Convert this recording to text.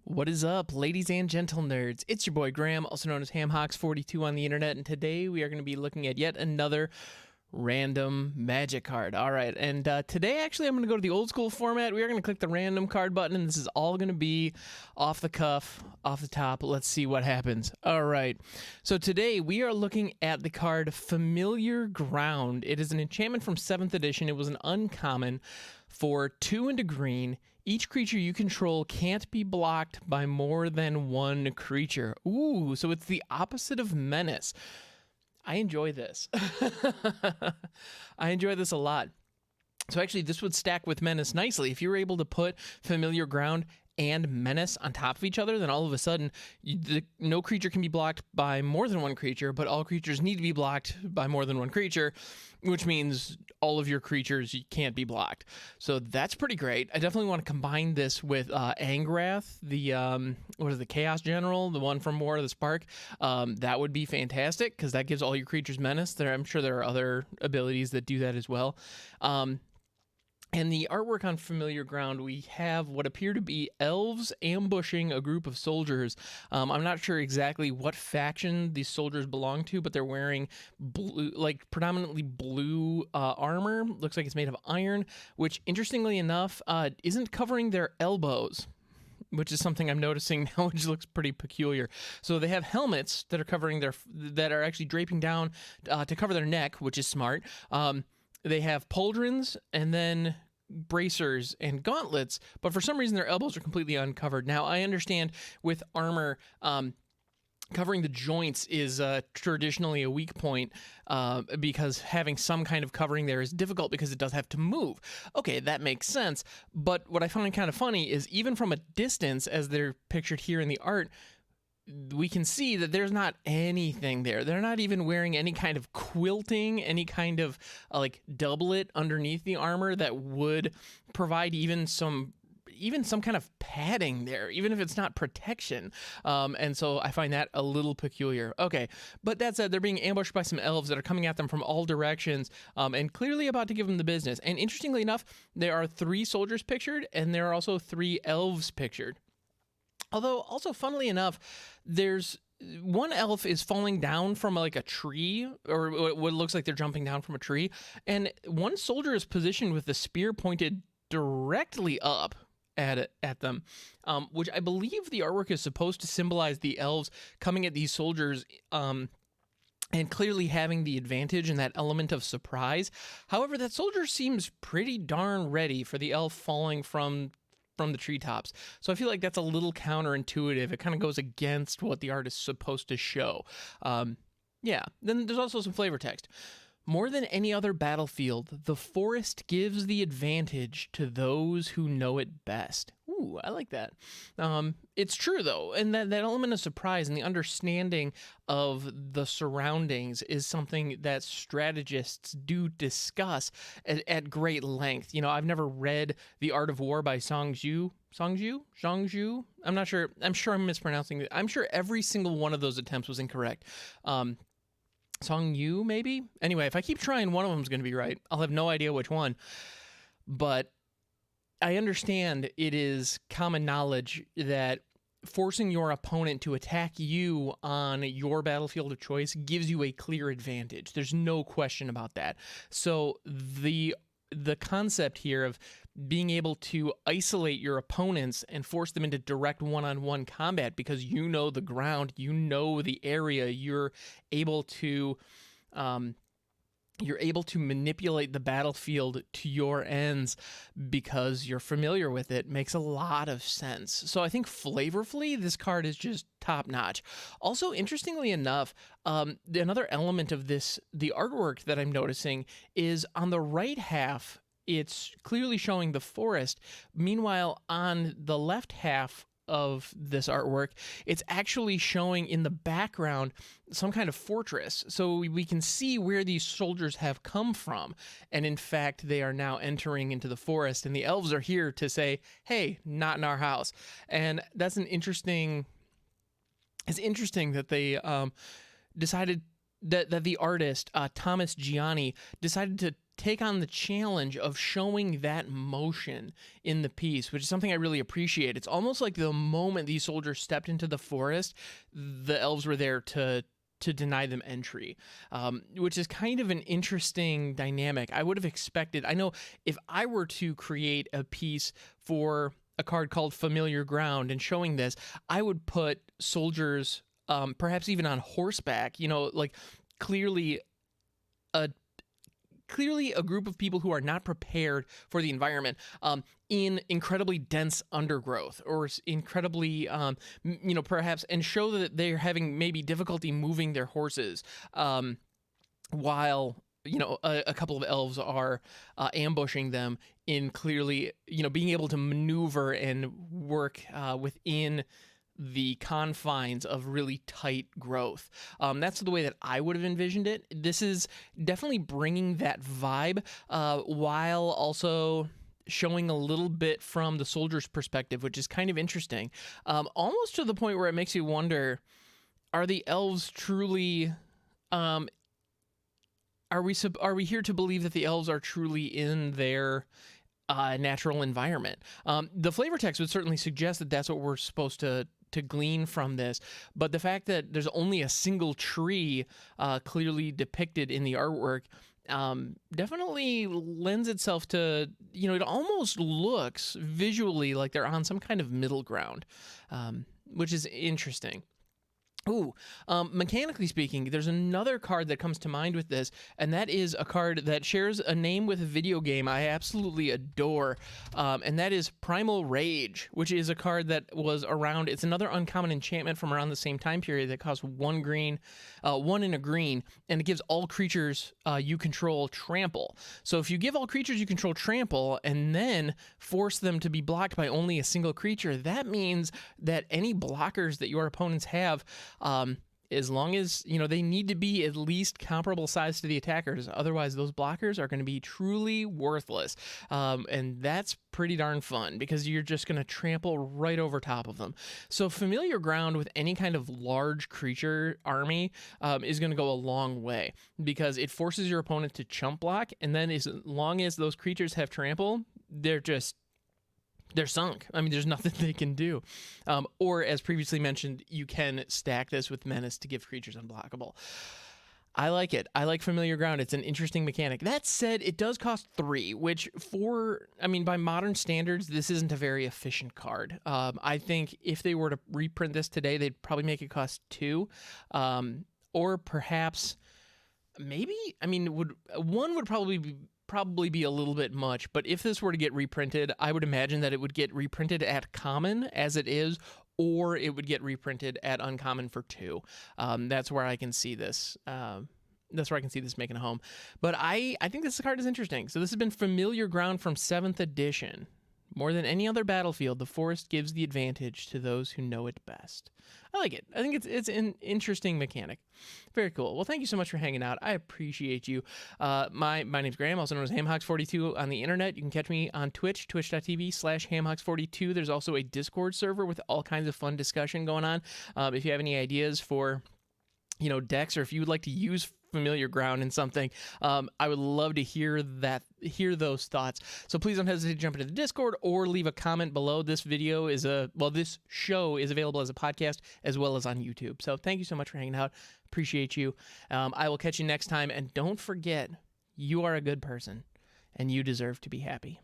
What is up, ladies and gentle nerds? It's your boy Graham, also known as HamHawks42 on the internet, and today we are going to be looking at yet another random magic card. All right, and today actually I'm going to go to the old school format. We are going to click the random card button, and this is all going to be off the cuff, off the top. Let's see what happens. All right, so today we are looking at the card Familiar Ground. It is an enchantment from 7th edition. It was an uncommon for 2 and a green. Each creature you control can't be blocked by more than one creature. Ooh, so it's the opposite of Menace. I enjoy this. I enjoy this a lot. So actually, this would stack with Menace nicely. If you were able to put Familiar Ground and Menace on top of each other, then all of a sudden, no creature can be blocked by more than one creature, but all creatures need to be blocked by more than one creature, which means all of your creatures can't be blocked. So that's pretty great. I definitely want to combine this with Angrath, the Chaos General, the one from War of the Spark. That would be fantastic because that gives all your creatures menace. I'm sure there are other abilities that do that as well. And the artwork on Familiar Ground, we have what appear to be elves ambushing a group of soldiers. I'm not sure exactly what faction these soldiers belong to, but they're wearing blue, like predominantly blue armor. Looks like it's made of iron, which interestingly enough isn't covering their elbows, which is something I'm noticing now, which looks pretty peculiar. So they have helmets that are covering that are actually draping down to cover their neck, which is smart. They have pauldrons and then bracers and gauntlets, but for some reason their elbows are completely uncovered. Now, I understand with armor, covering the joints is traditionally a weak point because having some kind of covering there is difficult because it does have to move. Okay, that makes sense. But what I find kind of funny is even from a distance, as they're pictured here in the art, we can see that there's not anything there. They're not even wearing any kind of quilting, any kind of like doublet underneath the armor that would provide even some kind of padding there, even if it's not protection. And so I find that a little peculiar. Okay, but that said, they're being ambushed by some elves that are coming at them from all directions and clearly about to give them the business. And interestingly enough, there are 3 soldiers pictured and there are also 3 elves pictured. Although, also funnily enough, there's one elf is falling down from like a tree, or what looks like they're jumping down from a tree, and one soldier is positioned with the spear pointed directly up at them, which I believe the artwork is supposed to symbolize the elves coming at these soldiers and clearly having the advantage and that element of surprise. However, that soldier seems pretty darn ready for the elf falling from the treetops. So I feel like that's a little counterintuitive. It kind of goes against what the art is supposed to show. Yeah, then there's also some flavor text. More than any other battlefield, the forest gives the advantage to those who know it best. Ooh, I like that. It's true, though, and that element of surprise and the understanding of the surroundings is something that strategists do discuss at great length. You know, I've never read The Art of War by Zhangzhu? I'm not sure. I'm sure I'm mispronouncing it. I'm sure every single one of those attempts was incorrect. Song Yu, maybe? Anyway, if I keep trying, one of them is going to be right. I'll have no idea which one. But I understand it is common knowledge that forcing your opponent to attack you on your battlefield of choice gives you a clear advantage. There's no question about that. So the concept here of being able to isolate your opponents and force them into direct one-on-one combat because you know the ground, you know the area, you're able to manipulate the battlefield to your ends because you're familiar with it, makes a lot of sense. So I think flavorfully, this card is just top-notch. Also, interestingly enough, another element of this, the artwork that I'm noticing, is on the right half, it's clearly showing the forest. Meanwhile, on the left half of this artwork, it's actually showing in the background some kind of fortress. So we can see where these soldiers have come from. And in fact, they are now entering into the forest, and the elves are here to say, hey, not in our house. And that's it's interesting that they decided that the artist Thomas Gianni decided to take on the challenge of showing that motion in the piece, which is something I really appreciate. It's almost like the moment these soldiers stepped into the forest, the elves were there to deny them entry, which is kind of an interesting dynamic. I would have expected, I know if I were to create a piece for a card called Familiar Ground and showing this, I would put soldiers perhaps even on horseback, like clearly a group of people who are not prepared for the environment, in incredibly dense undergrowth, or incredibly, perhaps, and show that they're having maybe difficulty moving their horses, while a couple of elves are ambushing them in clearly, being able to maneuver and work within the confines of really tight growth. That's the way that I would have envisioned it. This is definitely bringing that vibe, while also showing a little bit from the soldier's perspective, which is kind of interesting. Almost to the point where it makes you wonder, are the elves truly... Are we here to believe that the elves are truly in their natural environment? The flavor text would certainly suggest that that's what we're supposed to glean from this, but the fact that there's only a single tree clearly depicted in the artwork definitely lends itself to, it almost looks visually like they're on some kind of middle ground, which is interesting. Ooh, mechanically speaking, there's another card that comes to mind with this, and that is a card that shares a name with a video game I absolutely adore, and that is Primal Rage, which is a card that was around. It's another uncommon enchantment from around the same time period that costs 1 green, 1 and a green, and it gives all creatures you control trample. So if you give all creatures you control trample and then force them to be blocked by only a single creature, that means that any blockers that your opponents have, as long as, they need to be at least comparable size to the attackers. Otherwise, those blockers are going to be truly worthless. And that's pretty darn fun because you're just going to trample right over top of them. So Familiar Ground with any kind of large creature army is going to go a long way because it forces your opponent to chump block. And then as long as those creatures have trample, they're sunk. I mean, there's nothing they can do. Or, as previously mentioned, you can stack this with Menace to give creatures unblockable. I like it. I like Familiar Ground. It's an interesting mechanic. That said, it does cost 3, which by modern standards, this isn't a very efficient card. I think if they were to reprint this today, they'd probably make it cost 2. Or perhaps, one would probably be a little bit much, but if this were to get reprinted, I would imagine that it would get reprinted at common as it is, or it would get reprinted at uncommon for 2. That's where I can see this. That's where I can see this making a home. But I think this card is interesting. So this has been Familiar Ground from 7th edition. More than any other battlefield, the forest gives the advantage to those who know it best. I like it. I think it's an interesting mechanic. Very cool. Well, thank you so much for hanging out. I appreciate you. My name's Graham, also known as HamHawks42 on the internet. You can catch me on Twitch, twitch.tv/HamHawks42. There's also a Discord server with all kinds of fun discussion going on. If you have any ideas for decks, or if you would like to use Familiar Ground in something, I would love to hear those thoughts. So please don't hesitate to jump into the Discord or leave a comment below. This show is available as a podcast as well as on YouTube. So thank you so much for hanging out. Appreciate you. I will catch you next time, and don't forget, you are a good person and you deserve to be happy.